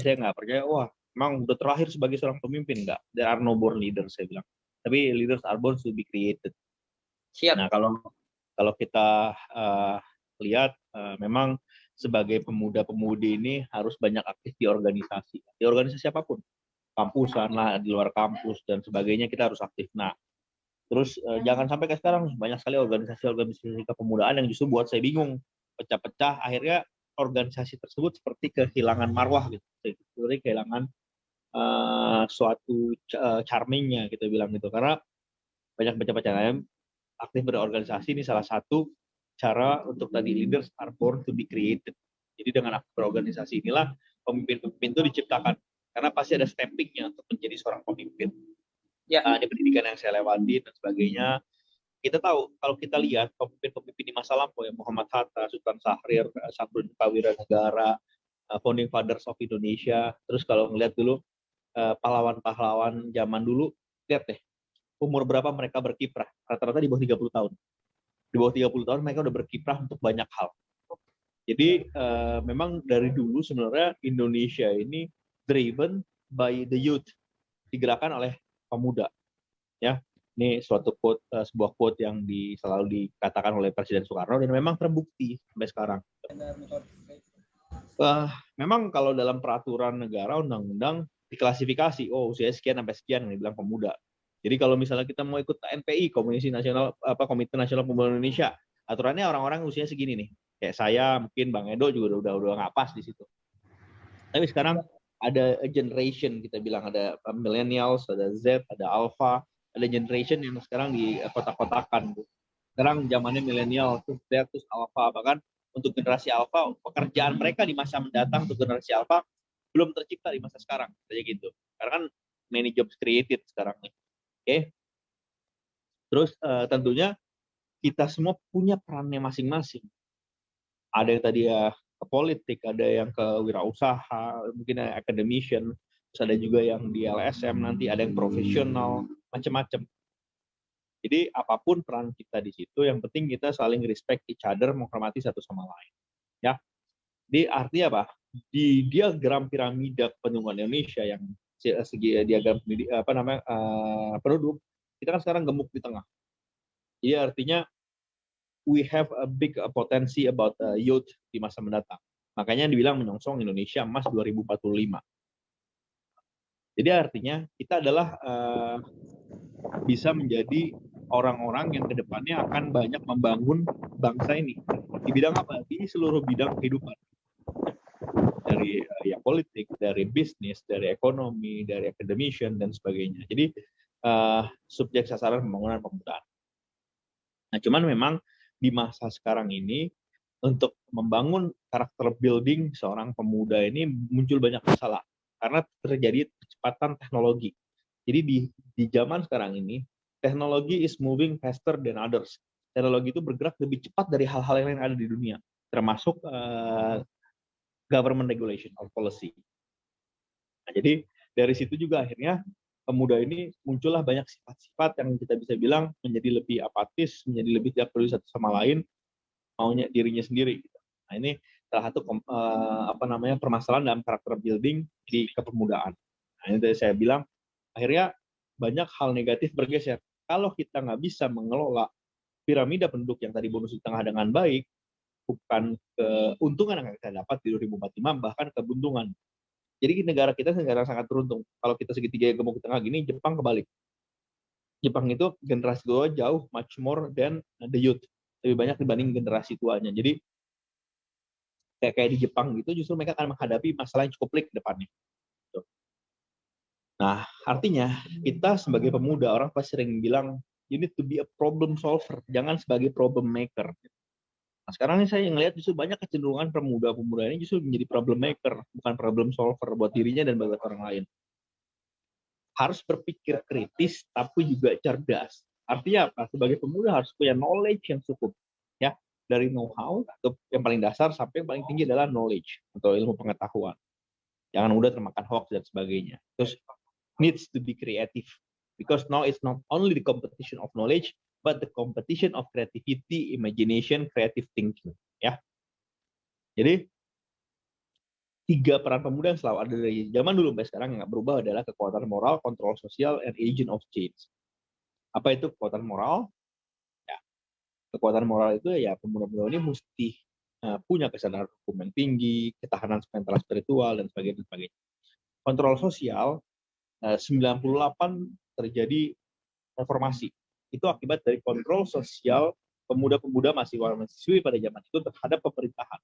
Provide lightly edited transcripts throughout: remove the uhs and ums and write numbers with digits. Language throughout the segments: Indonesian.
saya nggak percaya, wah, memang udah terlahir sebagai seorang pemimpin, nggak. There are no born leaders, saya bilang. Tapi leaders are born to be created. Siap. Nah, kalau kita lihat, memang sebagai pemuda-pemudi ini harus banyak aktif di organisasi apapun, kampusan lah, di luar kampus dan sebagainya kita harus aktif. Nah, terus jangan sampai kayak sekarang banyak sekali organisasi kepemudaan yang justru buat saya bingung, pecah-pecah, akhirnya organisasi tersebut seperti kehilangan marwah gitu, seperti kehilangan suatu charmingnya kita bilang gitu, karena banyak pecah-pecah. Aktif berorganisasi ini salah satu cara untuk tadi leaders are born to be created. Jadi dengan aktif berorganisasi inilah pemimpin-pemimpin itu diciptakan, karena pasti ada steppingnya untuk menjadi seorang pemimpin. Ya. Di pendidikan yang saya lewati dan sebagainya, kita tahu kalau kita lihat pemimpin-pemimpin di masa lampau ya, Muhammad Hatta, Sultan Syahrir, Sabrin Pawiranegara, founding fathers of Indonesia. Terus kalau ngelihat dulu pahlawan-pahlawan zaman dulu, lihat deh umur berapa mereka berkiprah, rata-rata di bawah 30 tahun. Di bawah 30 tahun mereka udah berkiprah untuk banyak hal. Jadi memang dari dulu sebenarnya Indonesia ini driven by the youth, digerakkan oleh pemuda. Ya, ini suatu quote, sebuah quote yang selalu dikatakan oleh Presiden Soekarno dan memang terbukti sampai sekarang. Memang kalau dalam peraturan negara, undang-undang diklasifikasi, oh usia sekian sampai sekian yang dibilang pemuda. Jadi kalau misalnya kita mau ikut KNPI, Komite Nasional Pemuda Indonesia, aturannya orang-orang usianya segini nih. Kayak saya, mungkin Bang Edo juga udah nggak pas di situ. Tapi sekarang ada generation, kita bilang ada millennials, ada Z, ada alpha, ada generation yang sekarang di kotak-kotakan. Sekarang zamannya milenial, terus Z, terus alpha. Bahkan untuk generasi alpha, pekerjaan mereka di masa mendatang untuk generasi alpha belum tercipta di masa sekarang, kayak gitu. Karena kan many jobs created sekarang nih. Oke. Terus tentunya kita semua punya perannya masing-masing. Ada yang tadi ya ke politik, ada yang ke wirausaha, mungkin academician, terus ada juga yang di LSM nanti, ada yang profesional, macam-macam. Jadi apapun peran kita di situ, yang penting kita saling respect each other, menghormati satu sama lain. Ya. Jadi artinya apa? Di diagram piramida kepemudaan Indonesia yang segi diagram penduduk, kita kan sekarang gemuk di tengah. Jadi artinya we have a big potensi about youth di masa mendatang. Makanya dibilang menyongsong Indonesia Emas 2045. Jadi artinya kita adalah bisa menjadi orang-orang yang kedepannya akan banyak membangun bangsa ini. Di bidang apa? Di seluruh bidang kehidupan. Dari politik, dari bisnis, dari ekonomi, dari academician, dan sebagainya. Jadi subjek sasaran pembangunan pemudaan. Nah, cuman memang di masa sekarang ini untuk membangun karakter building seorang pemuda ini muncul banyak masalah karena terjadi kecepatan teknologi. Jadi di zaman sekarang ini teknologi is moving faster than others. Teknologi itu bergerak lebih cepat dari hal-hal yang lain ada di dunia, termasuk government regulation or policy. Nah, jadi dari situ juga akhirnya pemuda ini muncullah banyak sifat-sifat yang kita bisa bilang menjadi lebih apatis, menjadi lebih tidak peduli satu sama lain, maunya dirinya sendiri. Nah, ini salah satu permasalahan dalam karakter building di kepemudaan. Nah, ini tadi saya bilang akhirnya banyak hal negatif bergeser. Kalau kita nggak bisa mengelola piramida penduduk yang tadi bonus di tengah dengan baik, bukan keuntungan yang kita dapat di 2045, bahkan kebuntungan. Jadi negara kita negara sangat beruntung. Kalau kita segitiga gemuk di tengah gini, Jepang kebalik. Jepang itu generasi tua jauh much more than the youth. Lebih banyak dibanding generasi tuanya. Jadi kayak di Jepang gitu, justru mereka akan menghadapi masalah yang cukup pelik ke depannya. Nah, artinya kita sebagai pemuda, orang pasti sering bilang, you need to be a problem solver, jangan sebagai problem maker. Nah, sekarang ini saya ngelihat justru banyak kecenderungan pemuda-pemuda ini justru menjadi problem maker, bukan problem solver buat dirinya dan buat orang lain. Harus berpikir kritis, tapi juga cerdas. Artinya apa? Sebagai pemuda harus punya knowledge yang cukup. Ya, dari know-how, atau yang paling dasar, sampai yang paling tinggi adalah knowledge, atau ilmu pengetahuan. Jangan mudah termakan hoax dan sebagainya. Terus, needs to be creative. Because now it's not only the competition of knowledge, but the competition of creativity, imagination, creative thinking. Ya. Jadi tiga peran pemuda yang selalu ada dari zaman dulu sampai sekarang yang nggak berubah adalah kekuatan moral, kontrol sosial, and agent of change. Apa itu kekuatan moral? Ya, kekuatan moral itu ya pemuda-pemuda ini mesti punya kesadaran hukum yang tinggi, ketahanan mental spiritual, dan sebagainya. Kontrol sosial, 98 terjadi reformasi. Itu akibat dari kontrol sosial pemuda-pemuda mahasiswa-mahasiswi pada zaman itu terhadap pemerintahan.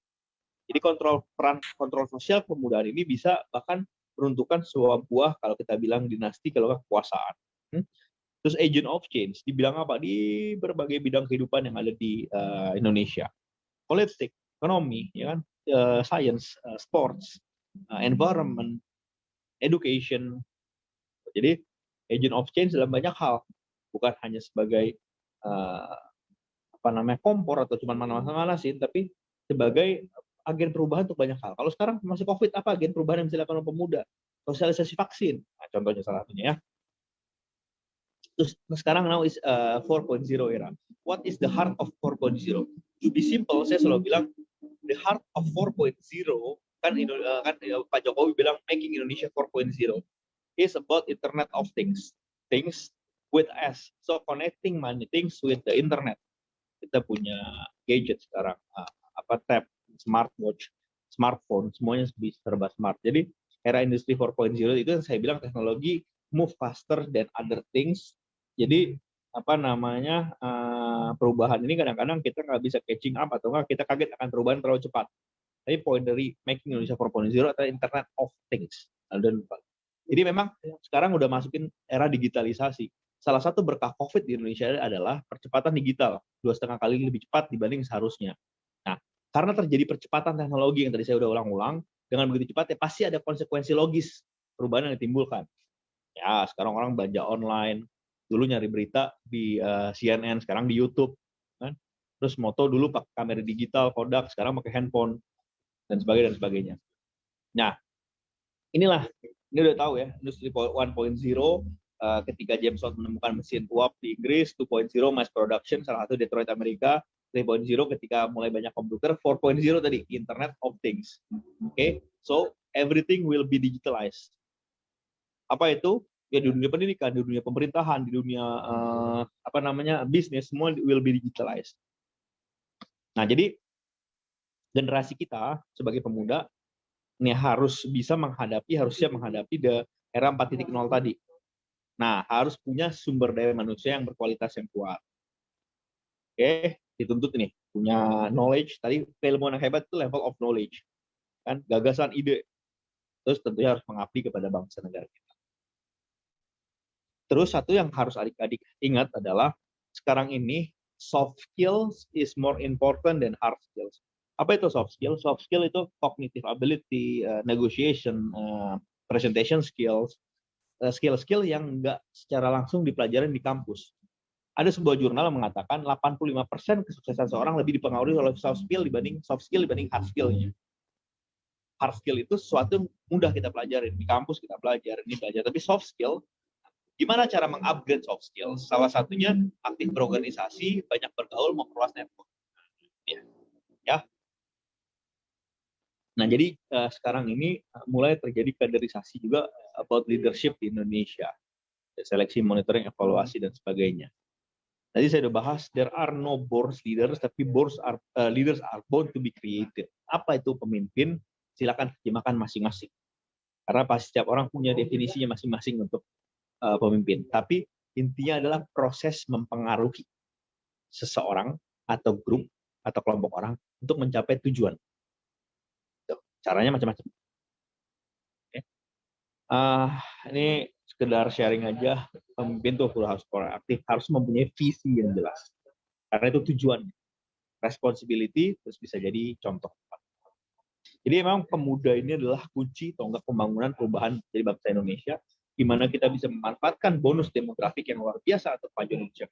Jadi kontrol sosial pemudaan ini bisa bahkan peruntukan sebuah kalau kita bilang dinasti, kalau kekuasaan. Terus agent of change dibilang apa di berbagai bidang kehidupan yang ada di Indonesia, politik, ekonomi, ya kan, science, sports, environment, education. Jadi agent of change dalam banyak hal, bukan hanya sebagai kompor atau cuma mana-manasin, tapi sebagai agen perubahan untuk banyak hal. Kalau sekarang masih COVID, apa agen perubahan yang bisa dilakukan oleh pemuda? Sosialisasi vaksin, nah, contohnya salah satunya ya. Terus sekarang now is 4.0 era. What is the heart of 4.0? To be simple, saya selalu bilang the heart of 4.0 kan Pak Jokowi bilang making Indonesia 4.0 is about Internet of Things, things with S. So connecting many things with the internet. Kita punya gadget sekarang, tab, smartwatch, smartphone, semuanya serba smart. Jadi era industri 4.0 itu yang saya bilang teknologi move faster than other things. Jadi perubahan ini kadang-kadang kita nggak bisa catching up atau nggak kita kaget akan perubahan terlalu cepat. Tapi poin dari making Indonesia 4.0 adalah Internet of Things. Jadi memang sekarang udah masukin era digitalisasi. Salah satu berkah COVID di Indonesia adalah percepatan digital, 2,5 kali lebih cepat dibanding seharusnya. Nah, karena terjadi percepatan teknologi yang tadi saya udah ulang-ulang, dengan begitu cepat ya pasti ada konsekuensi logis perubahan yang ditimbulkan. Ya, sekarang orang belanja online, dulu nyari berita di CNN, sekarang di YouTube, kan? Terus moto dulu pakai kamera digital, Kodak, sekarang pakai handphone, dan sebagainya. Nah, ini udah tahu ya, industri 1.0 ketika James Watt menemukan mesin uap di Inggris, 2.0 mass production, salah satu Detroit Amerika, 3.0 ketika mulai banyak komputer, 4.0 tadi, Internet of Things. Okay? So, everything will be digitalized. Apa itu? Ya di dunia pendidikan, di dunia pemerintahan, di dunia bisnis, semua will be digitalized. Nah, jadi generasi kita sebagai pemuda ini harus siap menghadapi era 4.0 tadi. Nah, harus punya sumber daya manusia yang berkualitas yang kuat. Oke, dituntut ini punya knowledge. Tadi ilmuwan yang hebat itu level of knowledge, kan, gagasan, ide. Terus tentunya harus mengabdi kepada bangsa negara kita. Terus satu yang harus adik-adik ingat adalah sekarang ini soft skills is more important than hard skills. Apa itu soft skill? Soft skill itu cognitive ability, negotiation, presentation skills, skill-skill yang nggak secara langsung dipelajarin di kampus. Ada sebuah jurnal yang mengatakan 85% kesuksesan seorang lebih dipengaruhi oleh soft skill dibanding hard skill-nya. Hard skill itu sesuatu yang mudah kita pelajarin di kampus, kita belajar. Tapi soft skill, gimana cara mengupgrade soft skill? Salah satunya aktif berorganisasi, banyak bergaul, memperluas network. Ya. Nah, jadi sekarang ini mulai terjadi kaderisasi juga about leadership di Indonesia. Seleksi, monitoring, evaluasi, dan sebagainya. Tadi saya udah bahas, there are no born leaders, tapi leaders are born to be created. Apa itu pemimpin? Silakan terjemahkan masing-masing. Karena pasti setiap orang punya definisinya masing-masing untuk pemimpin. Tapi intinya adalah proses mempengaruhi seseorang atau grup atau kelompok orang untuk mencapai tujuan. Caranya macam-macam. Okay. Ini sekedar sharing aja. Pemimpin tuh harus proaktif, harus mempunyai visi yang jelas. Karena itu tujuannya. Responsibility, terus bisa jadi contoh. Jadi memang pemuda ini adalah kunci tonggak pembangunan perubahan dari bangsa Indonesia, di mana kita bisa memanfaatkan bonus demografik yang luar biasa atau maju Indonesia.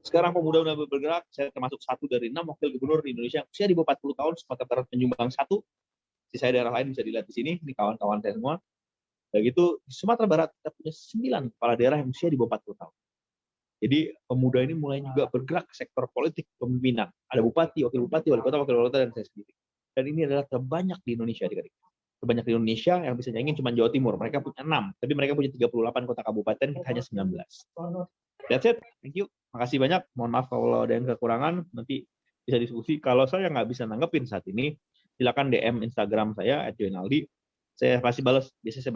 Sekarang pemuda udah bergerak, saya termasuk 1 dari 6 wakil gubernur di Indonesia usia di bawah 40 tahun, Sumatera Barat penyumbang 1. Sisa daerah lain bisa dilihat di sini, ini kawan-kawan saya semua. Begitu di Sumatera Barat kita punya 9 kepala daerah yang usia di bawah 40 tahun. Jadi pemuda ini mulai juga bergerak ke sektor politik kepemimpinan. Ada bupati, wakil bupati, wali kota, dan saya sendiri. Dan ini adalah terbanyak di Indonesia, adik-adik. Terbanyak di Indonesia, yang bisa nyanyiin cuma Jawa Timur. Mereka punya 6, tapi mereka punya 38 kota kabupaten, kita hanya 19. That's it. Thank you. Makasih banyak. Mohon maaf kalau ada yang kekurangan. Nanti bisa diskusi. Kalau saya nggak bisa nanggepin saat ini, silakan DM Instagram saya @joinaldi. Saya pasti balas. Biasanya saya